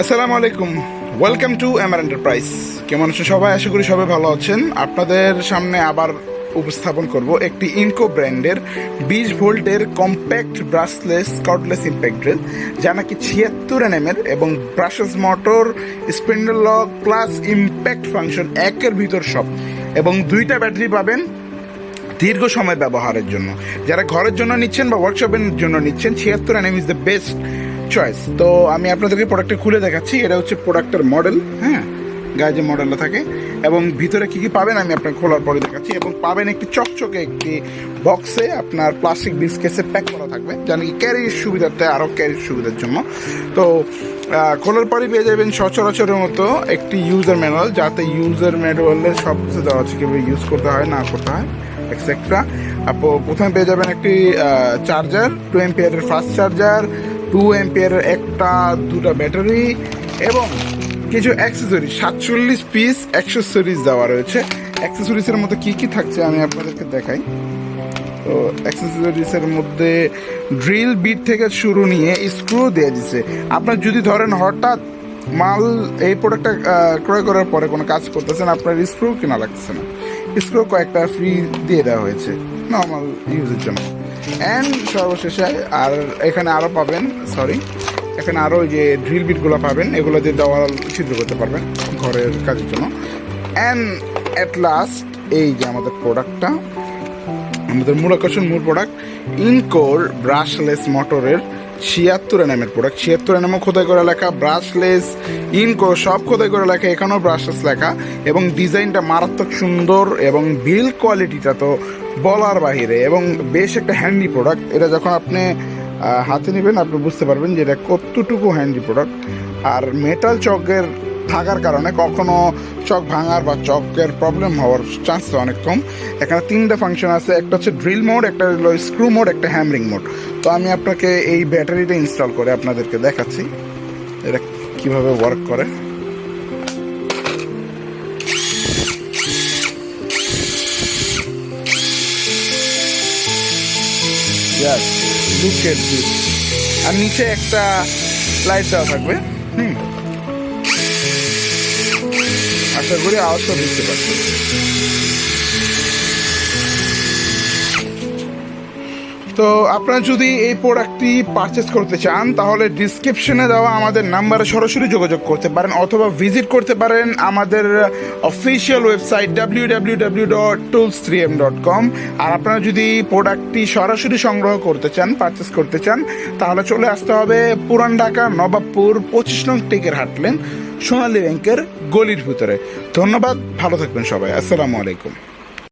আসসালামু আলাইকুম, welcome to MR enterprise. কেমন আছেন সবাই? আশা করি সবাই ভালো আছেন। আপনাদের সামনে আবার উপস্থাপন করব একটি ইনকো ব্র্যান্ডের 20 ভোল্টের compact brushless cordless impact drill, যা নাকি 76 এনএমের এবং brushes motor, spindle lock plus impact function একের ভিতর সব, এবং 2টা ব্যাটারি পাবেন দীর্ঘ সময় ব্যবহারের জন্য। যারা ঘরের জন্য নিচ্ছেন বা ওয়ার্কশপের জন্য নিচ্ছেন, 76 NM is the best choice. তো আমি আপনাদেরকে প্রোডাক্টটা খুলে দেখাচ্ছি। এটা হচ্ছে প্রোডাক্টের মডেল, হ্যাঁ, গায়ে যে মডেলটা থাকে, এবং ভিতরে কি কি পাবেন আমি আপনাকে খোলার পরে দেখাচ্ছি। এবং পাবেন একটি চকচকে একটি বক্সে আপনার প্লাস্টিক বিস্কেটে প্যাক করা থাকবে, যা নাকি ক্যারির সুবিধাতে আরও ক্যারির সুবিধার জন্য। তো খোলার পরে পেয়ে যাবেন সচরাচরের মতো একটি ইউজার ম্যানুয়াল, যাতে ইউজার ম্যানুয়ালে সব কিছু দেওয়া আছে, কীভাবে ইউজ করতে হয় না করতে হয় এক্সেট্রা। প্রথমে পেয়ে যাবেন একটি চার্জার, 2 এম্পিয়ারের ফাস্ট চার্জার, 2 এম্পিয়ারের একটা 2টা ব্যাটারি, এবং কিছু অ্যাক্সেসরিজ, 47 পিস অ্যাক্সেসরিজ দেওয়া রয়েছে। অ্যাক্সেসরিজের মধ্যে কী কী থাকছে আমি আপনাদেরকে দেখাই। তো অ্যাক্সেসরিজের মধ্যে ড্রিল বিট থেকে শুরু নিয়ে স্ক্রু দিয়ে দিচ্ছে। আপনার যদি ধরেন হঠাৎ মাল এই প্রোডাক্টটা ক্রয় করার পরে কোনো কাজ করতেছেন, আপনার স্ক্রু কেনা লাগতেছে না, স্ক্রু কয়েকটা ফ্রি দিয়ে দেওয়া হয়েছে নর্মাল ইউজের জন্য। অ্যান্ড সর্বশেষে আর এখানে আরও পাবেন, এখানে আরও ওই যে ড্রিল বিটগুলো পাবেন, এগুলো দিয়ে দেওয়াল ছিদ্র করতে পারবেন ঘরের কাজের জন্য। অ্যান্ড অ্যাট লাস্ট এই যে আমাদের প্রোডাক্টটা, আমাদের মূল আকর্ষণ, মূল প্রোডাক্ট ইনকোর ব্রাশলেস মোটরের 76 এনএমের প্রোডাক্ট। 76 এনএমও খোদাই করে লেখা, ব্রাশলেস ইনকো সব খোদাই করে লেখা, এখানেও ব্রাশলেস লেখা, এবং ডিজাইনটা মারাত্মক সুন্দর, এবং বিল কোয়ালিটিটা তো বলার বাহিরে, এবং বেশ একটা হ্যান্ডি প্রোডাক্ট। এটা যখন আপনি হাতে নেবেন আপনি বুঝতে পারবেন যে এটা কতটুকু হ্যান্ডি প্রোডাক্ট। আর মেটাল চকের থাকার কারণে কখনো চক ভাঙার বা চকের প্রবলেম হওয়ার চান্স অনেক কম। এখানে 3টা ফাংশন আছে, একটা হচ্ছে ড্রিল মোড, একটা হলো স্ক্রু মোড, একটা হ্যামরিং মোড। তো আমি আপনাকে এই ব্যাটারিটা ইনস্টল করে আপনাদেরকে দেখাচ্ছি এটা কিভাবে ওয়ার্ক করে। Look at this. আর নিচে একটা লাইট দেওয়া থাকবে, আশা করি আওয়াজটা বুঝতে পারছেন। তো আপনারা যদি এই প্রোডাক্টটি পারচেস করতে চান, তাহলে ডিসক্রিপশনে দেওয়া আমাদের নাম্বারে সরাসরি যোগাযোগ করতে পারেন, অথবা ভিজিট করতে পারেন আমাদের অফিসিয়াল ওয়েবসাইট www.tools3m.com। আর আপনারা যদি প্রোডাক্টটি সরাসরি সংগ্রহ করতে চান, পারচেস করতে চান, তাহলে চলে আসতে হবে পুরান ঢাকা নবাবপুর 25 নং টেকের হাটলেন, সোনালী ব্যাংকের গলির ভিতরে। ধন্যবাদ, ভালো থাকবেন সবাই। আসসালামু আলাইকুম।